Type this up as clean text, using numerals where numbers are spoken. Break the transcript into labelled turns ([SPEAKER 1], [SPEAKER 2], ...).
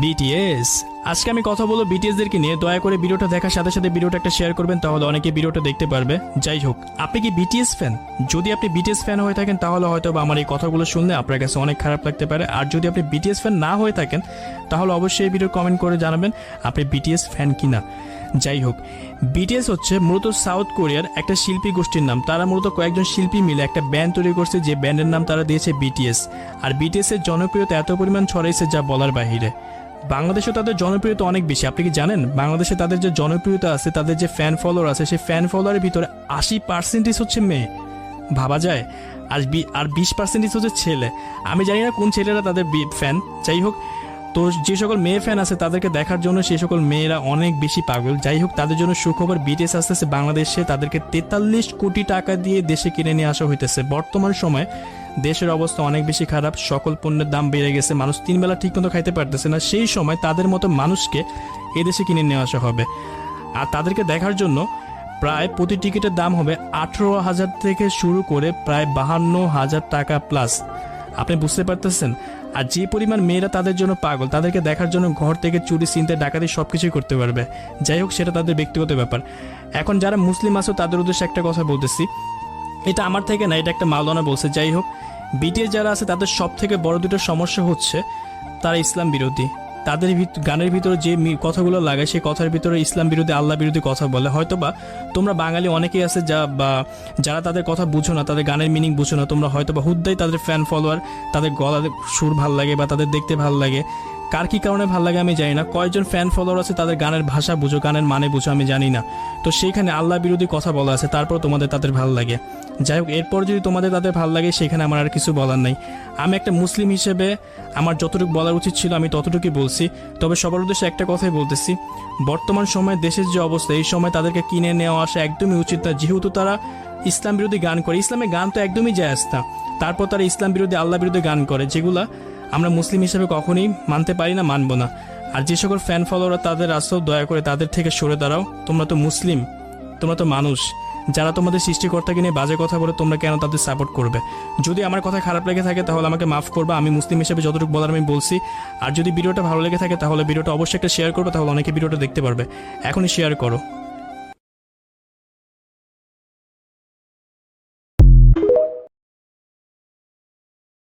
[SPEAKER 1] BTS. আজকে আমি কথা বলবো বিটিএস দেরকে নিয়ে। দয়া করে ভিডিওটা দেখার সাথে সাথে ভিডিওটা একটা শেয়ার করবেন, তাহলে অনেকে ভিডিওটা দেখতে পারবে। যাই হোক, আপনি কি বিটিএস ফ্যান? যদি আপনি বিটিএস ফ্যান হয়ে থাকেন তাহলে হয়তো আমার এই কথাগুলো শুনলে আপনার কাছে অনেক খারাপ লাগতে পারে। আর যদি আপনি বিটিএস ফ্যান না হয়ে থাকেন তাহলে অবশ্যই এই ভিডিও কমেন্ট করে জানাবেন আপনি বিটিএস ফ্যান কিনা। যাই হোক, বিটিএস হচ্ছে মূলত সাউথ কোরিয়ার একটা শিল্পী গোষ্ঠীর নাম। তারা মূলত কয়েকজন শিল্পী মিলে একটা ব্যান্ড তৈরি করছে, যে ব্যান্ডের নাম তারা দিয়েছে বিটিএস। আর বিটিএস এর জনপ্রিয়তা এত পরিমাণ ছড়াইছে যা বলার বাহিরে। বাংলাদেশে তাদের জনপ্রিয়তা অনেক বেশি। আপনি কি জানেন বাংলাদেশে তাদের যে জনপ্রিয়তা আছে, তাদের যে ফ্যান ফলোয়ার আছে, সেই ফ্যান ফলোয়ারের ভিতরে 80% হচ্ছে মেয়ে। ভাবা যায়। আর 20% হচ্ছে ছেলে। আমি জানি না কোন ছেলেরা তাদের ফ্যান। যাই হোক, তো যে সকল মেয়ে ফ্যান আছে তাদেরকে দেখার জন্য সেই সকল মেয়েরা অনেক বেশি পাগল। যাই হোক, তাদের জন্য সুখবর, বিটিএস আসতেছে বাংলাদেশে। তাদেরকে 43 কোটি টাকা দিয়ে দেশে কিনে নিয়ে আসা হইতেছে। বর্তমান সময়ে দেশের অবস্থা অনেক বেশি খারাপ, সকল পণ্যের দাম বেড়ে গেছে, মানুষ 3 বেলা ঠিক মতো খাইতে পারতেছে না। সেই সময় তাদের মতো মানুষকে এদেশে কিনে নিয়ে আসা হবে। আর তাদেরকে দেখার জন্য প্রায় প্রতি টিকিটের দাম হবে 18,000 থেকে শুরু করে প্রায় 52,000 টাকা প্লাস। আপনি বুঝতে পারতেছেন? আর যে পরিমাণ মেয়েরা তাদের জন্য পাগল, তাদেরকে দেখার জন্য ঘর থেকে চুরি, ছিনতাই, ডাকাতি সবকিছুই করতে পারবে। যাই হোক, সেটা তাদের ব্যক্তিগত ব্যাপার। এখন যারা মুসলিম আছো তাদের উদ্দেশ্যে একটা কথা বলতেছি, এটা আমার থেকে না, এটা একটা মাওলানা বলছে। যাই হোক, বিটিএস যারা আছে তাদের সব থেকে বড় দুটো সমস্যা হচ্ছে তারা ইসলাম বিরোধী। তাদের গানের ভিতরে যে কথাগুলো লাগায় সেই কথার ভিতরে ইসলাম বিরোধী, আল্লাহ বিরোধী কথা বলে। হয়তোবা তোমরা বাঙালি অনেকেই আছে যারা তাদের কথা বুঝো না, তাদের গানের মিনিং বুঝো না। তোমরা হয়তোবা হুদ্দাই তাদের ফ্যান ফলোয়ার, তাদের গলার সুর ভাল লাগে বা তাদের দেখতে ভাল লাগে। কার কি কারণে ভাল লাগে আমি জানি না। কয়েকজন ফ্যান ফলোয়ার আছে তাদের গানের ভাষা বুঝো, গানের মানে বুঝো, আমি জানি না। তো সেইখানে আল্লাহ বিরোধী কথা বলা আছে, তারপর তোমাদের তাদের ভাল লাগে। যাই হোক, এরপর যদি তোমাদের তাদের ভাল লাগে সেখানে আমার আর কিছু বলার নাই। আমি একটা মুসলিম হিসেবে আমার যতটুকু বলার উচিত ছিল আমি ততটুকুই বলছি। তবে সবার উদ্দেশ্যে একটা কথাই বলতেছি, বর্তমান সময়ে দেশের যে অবস্থা, এই সময় তাদেরকে কিনে নেওয়া আসা একদমই উচিত না, যেহেতু তারা ইসলাম বিরোধী গান করে। ইসলামের গান তো একদমই জায়েজ না, তারপর তারা ইসলাম বিরোধী, আল্লাহ বিরোধী গান করে, যেগুলা আমরা মুসলিম হিসেবে কখনোই মানতে পারি না, মানব না। আর যে সকল ফ্যান ফলোয়ার তাদের আসো, দয়া করে তাদের থেকে সরে দাঁড়াও। তোমরা তো মুসলিম, তোমরা তো মানুষ। যারা তোমাদের সৃষ্টিকর্তাকে নিয়ে বাজে কথা বলে তোমরা কেন তাদের সাপোর্ট করবে? যদি আমার কথা খারাপ লেগে থাকে তাহলে আমাকে মাফ করবা। আমি মুসলিম হিসেবে যতটুকু বলার আমি বলছি। আর যদি ভিডিওটা ভালো লেগে থাকে তাহলে ভিডিওটা অবশ্যই একটা শেয়ার করবে, তাহলে অনেকে ভিডিওটা দেখতে পারবে। এখনই শেয়ার করো।